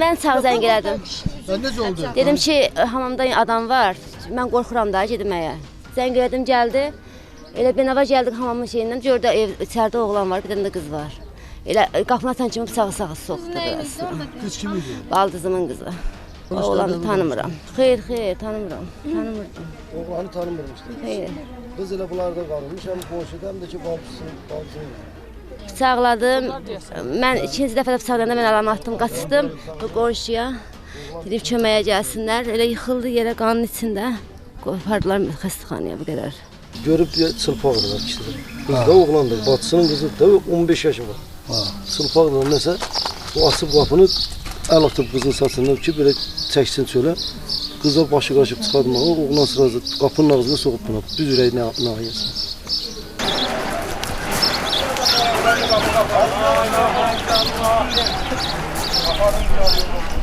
Mən sağ zəng elədim. Necə oldu? Dedim ki, hamamda adam var. Mən qorxuram da getməyə. Zəng elədim, gəldi. Elə binava gəldik hamamın şeyindən. Gördü içəridə oğlan var, bir dənə də qız var. Elə qapını açan kimi sağa soxdu burasına. Kız kim idi? Baldızımın qızı. Oğlanı tanımıram. Xeyr, tanımıram. Tanımırdım. Oğlanı tanımırmışdı. Xeyr. Qız elə bunlarda qalmış, həm qonşuda, həm də ki, bacısının. Bıçaqladım. Mən ikinci dəfə də bıçaqlayanda mən əlamı atdım, qaçdım qonşuya. Dedim köməyə gəlsinlər. Elə yıxıldı yerə qanın içində. Qopardılar xəstəxanaya bu qədər. Görüb çılpaqdır ikisi. Qız da oğlandır, bacısının qızı da 15 yaşı var. Çılpaqdır nəsə, o açıb qapını, əl atıb qızın saçından ki, belə çəksin çölə. Qıza başı qaşıb çıxartmağı, oğlan sırası qapının ağzına soğub buna, düz ürəyi nağıyasın. Allah